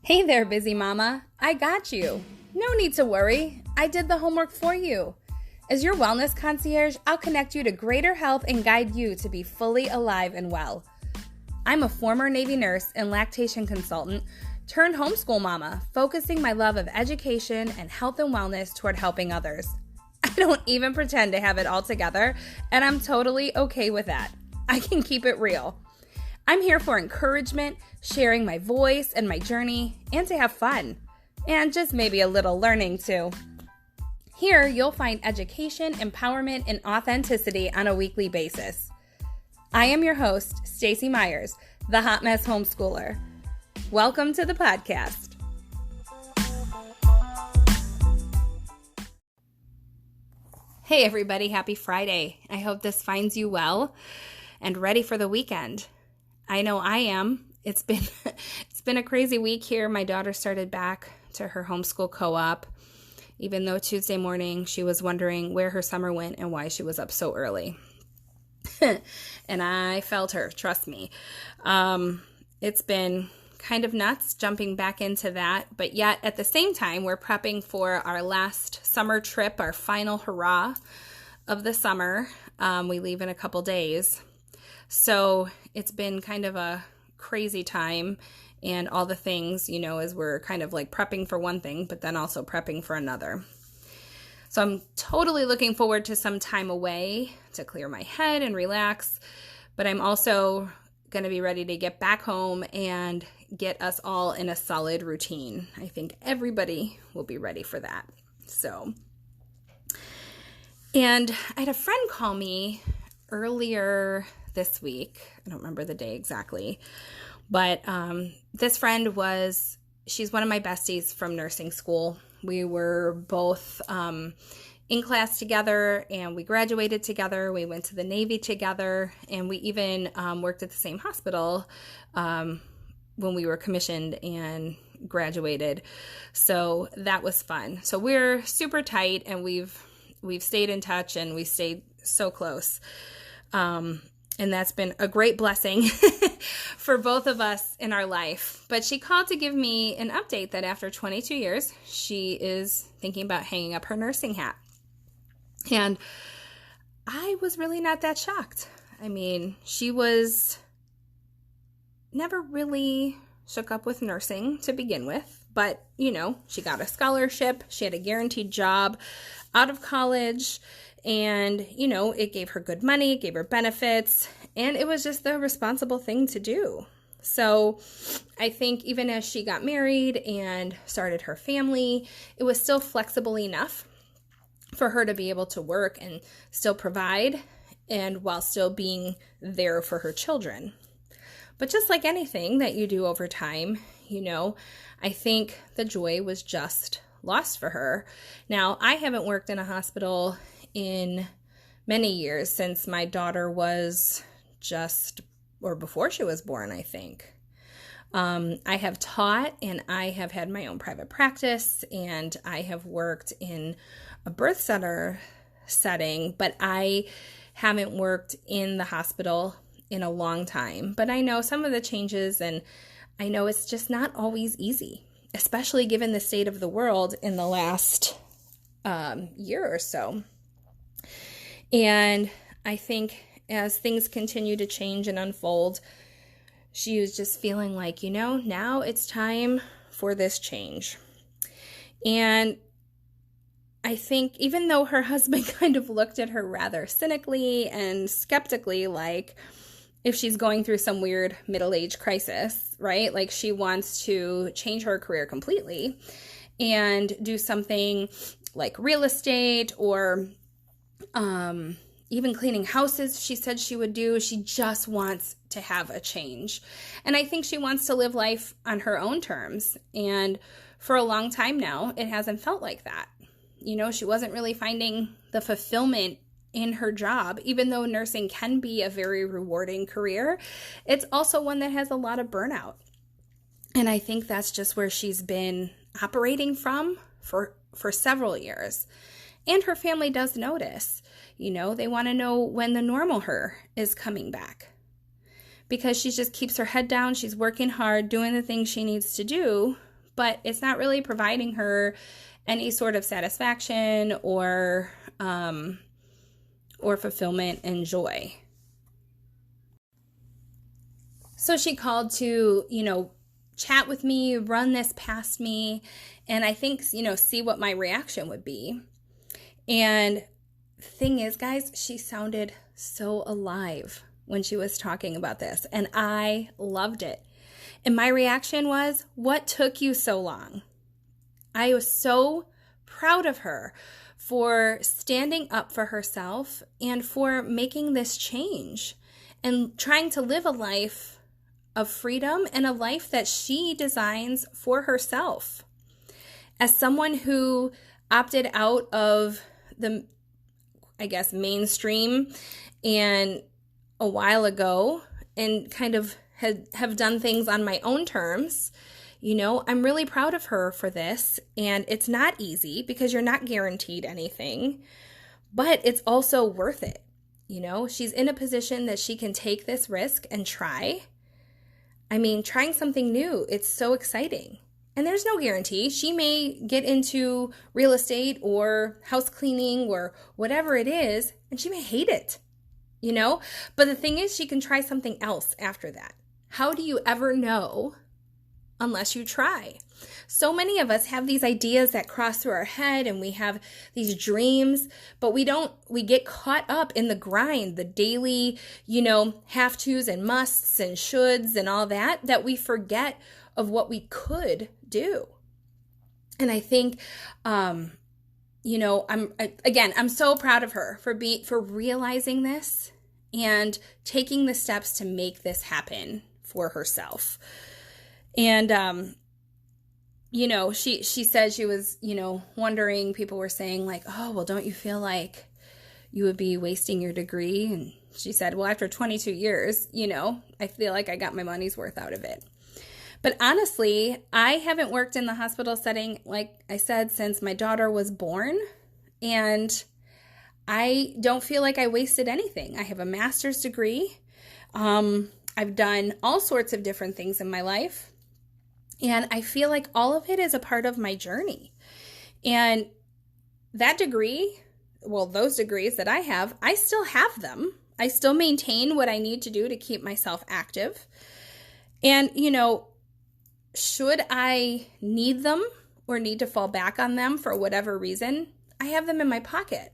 Hey there, busy mama. I got you. No need to worry. I did the homework for you. As your wellness concierge, I'll connect you to greater health and guide you to be fully alive and well. I'm a former Navy nurse and lactation consultant turned homeschool mama, focusing my love of education and health and wellness toward helping others. I don't even pretend to have it all together, and I'm totally okay with that. I can keep it real. I'm here for encouragement, sharing my voice and my journey, and to have fun. And just maybe a little learning too. Here, you'll find education, empowerment, and authenticity on a weekly basis. I am your host, Stacey Myers, the Hotmess Homeschooler. Welcome to the podcast. Hey everybody, happy Friday. I hope this finds you well and ready for the weekend. I know I am. It's been a crazy week here. My daughter started back to her homeschool co-op, even though Tuesday morning she was wondering where her summer went and why she was up so early. And I felt her, trust me. It's been kind of nuts jumping back into that, but yet at the same time, we're prepping for our last summer trip, our final hurrah of the summer. We leave in a couple days. So it's been kind of a crazy time and all the things, as we're kind of like prepping for one thing, but then also prepping for another. So I'm totally looking forward to some time away to clear my head and relax, but I'm also going to be ready to get back home and get us all in a solid routine. I think everybody will be ready for that. And I had a friend call me earlier this week. I don't remember the day exactly, but this friend she's one of my besties from nursing school. We were both in class together and we graduated together. We went to the Navy together and we even worked at the same hospital when we were commissioned and graduated. So that was fun. So we're super tight and we've stayed in touch and we stayed so close. And that's been a great blessing for both of us in our life. But she called to give me an update that after 22 years, she is thinking about hanging up her nursing hat. And I was really not that shocked. I mean, she was never really shook up with nursing to begin with. But, she got a scholarship. She had a guaranteed job out of college. And, it gave her good money, it gave her benefits, and it was just the responsible thing to do. So I think even as she got married and started her family, it was still flexible enough for her to be able to work and still provide and while still being there for her children. But just like anything that you do over time, I think the joy was just lost for her. Now, I haven't worked in a hospital in many years since my daughter was before she was born, I think. I have taught and I have had my own private practice and I have worked in a birth center setting, but I haven't worked in the hospital in a long time. But I know some of the changes and I know it's just not always easy, especially given the state of the world in the last year or so. And I think as things continue to change and unfold, she was just feeling like, now it's time for this change. And I think even though her husband kind of looked at her rather cynically and skeptically, like if she's going through some weird middle-age crisis, right? Like she wants to change her career completely and do something like real estate or even cleaning houses, she said she would do. She just wants to have a change. And I think she wants to live life on her own terms. And for a long time now, it hasn't felt like that. She wasn't really finding the fulfillment in her job, even though nursing can be a very rewarding career. It's also one that has a lot of burnout. And I think that's just where she's been operating from for several years. And her family does notice, they want to know when the normal her is coming back. Because she just keeps her head down, she's working hard, doing the things she needs to do, but it's not really providing her any sort of satisfaction or fulfillment and joy. So she called to, chat with me, run this past me, and I think, see what my reaction would be. And the thing is, guys, she sounded so alive when she was talking about this, and I loved it. And my reaction was, what took you so long? I was so proud of her for standing up for herself and for making this change and trying to live a life of freedom and a life that she designs for herself. As someone who opted out of the, mainstream and a while ago and kind of have done things on my own terms, I'm really proud of her for this. And it's not easy because you're not guaranteed anything, but it's also worth it. She's in a position that she can take this risk and try. Trying something new, it's so exciting. And there's no guarantee. She may get into real estate or house cleaning or whatever it is, and she may hate it, But the thing is, she can try something else after that. How do you ever know unless you try? So many of us have these ideas that cross through our head and we have these dreams, but we get caught up in the grind, the daily, have tos and musts and shoulds and all that we forget of what we could do. And I think, I'm so proud of her for realizing this and taking the steps to make this happen for herself. And, she said she was, wondering, people were saying like, oh, well, don't you feel like you would be wasting your degree? And she said, well, after 22 years, I feel like I got my money's worth out of it. But honestly, I haven't worked in the hospital setting, like I said, since my daughter was born. And I don't feel like I wasted anything. I have a master's degree. I've done all sorts of different things in my life. And I feel like all of it is a part of my journey. And that degree, those degrees that I have, I still have them. I still maintain what I need to do to keep myself active. And, should I need them or need to fall back on them for whatever reason, I have them in my pocket.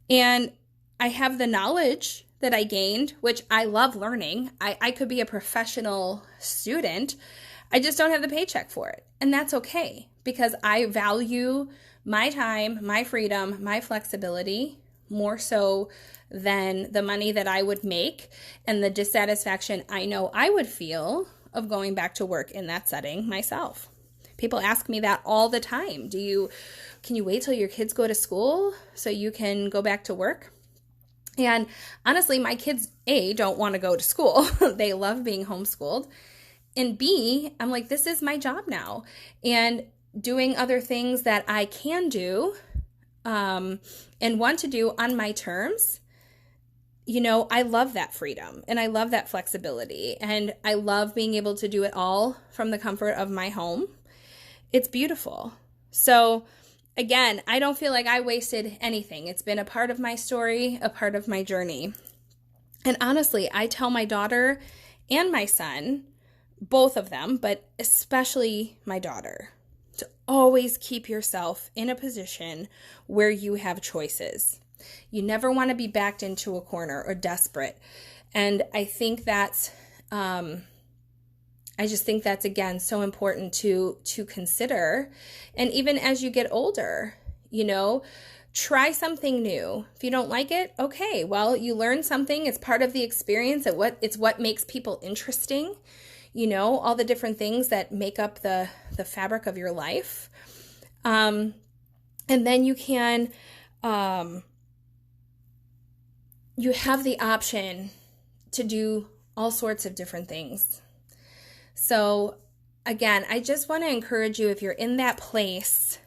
And I have the knowledge that I gained, which I love learning. I could be a professional student. I just don't have the paycheck for it. And that's okay because I value my time, my freedom, my flexibility more so than the money that I would make and the dissatisfaction I know I would feel of going back to work in that setting myself. People ask me that all the time. Can you wait till your kids go to school so you can go back to work? And honestly, my kids, A, don't want to go to school. They love being homeschooled. And B, I'm like, this is my job now. And doing other things that I can do and want to do on my terms, I love that freedom and I love that flexibility. And I love being able to do it all from the comfort of my home. It's beautiful. So again, I don't feel like I wasted anything. It's been a part of my story, a part of my journey. And honestly, I tell my daughter and my son, both of them, but especially my daughter, to always keep yourself in a position where you have choices. You never want to be backed into a corner or desperate. And I think that's, I just think that's, again, so important to consider. And even as you get older, try something new. If you don't like it, okay, well, you learn something. It's part of the experience. It's what makes people interesting. All the different things that make up the fabric of your life. And then you can, you have the option to do all sorts of different things. So again, I just want to encourage you, if you're in that place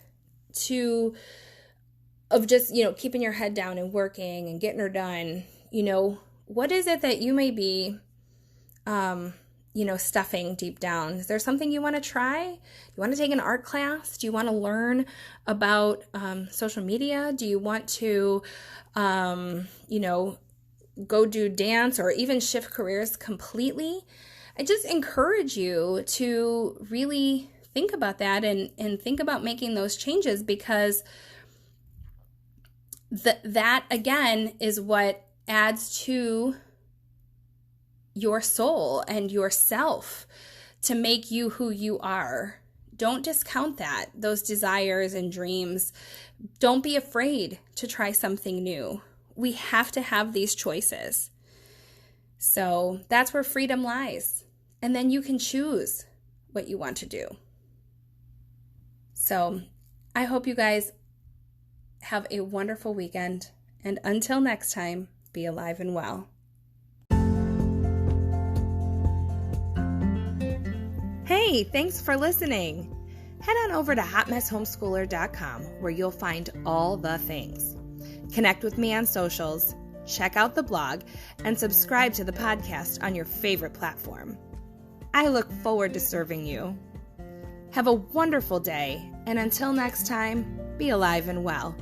of just, keeping your head down and working and getting her done, what is it that you may be stuffing deep down? Is there something you want to try? You want to take an art class? Do you want to learn about social media? Do you want to, go do dance or even shift careers completely? I just encourage you to really think about that and think about making those changes, because that again is what adds to your soul and yourself to make you who you are. Don't discount those desires and dreams. Don't be afraid to try something new. We have to have these choices. So that's where freedom lies. And then you can choose what you want to do. So I hope you guys have a wonderful weekend. And until next time, be alive and well. Hey, thanks for listening. Head on over to hotmesshomeschooler.com where you'll find all the things. Connect with me on socials, check out the blog, and subscribe to the podcast on your favorite platform. I look forward to serving you. Have a wonderful day, and until next time, be alive and well.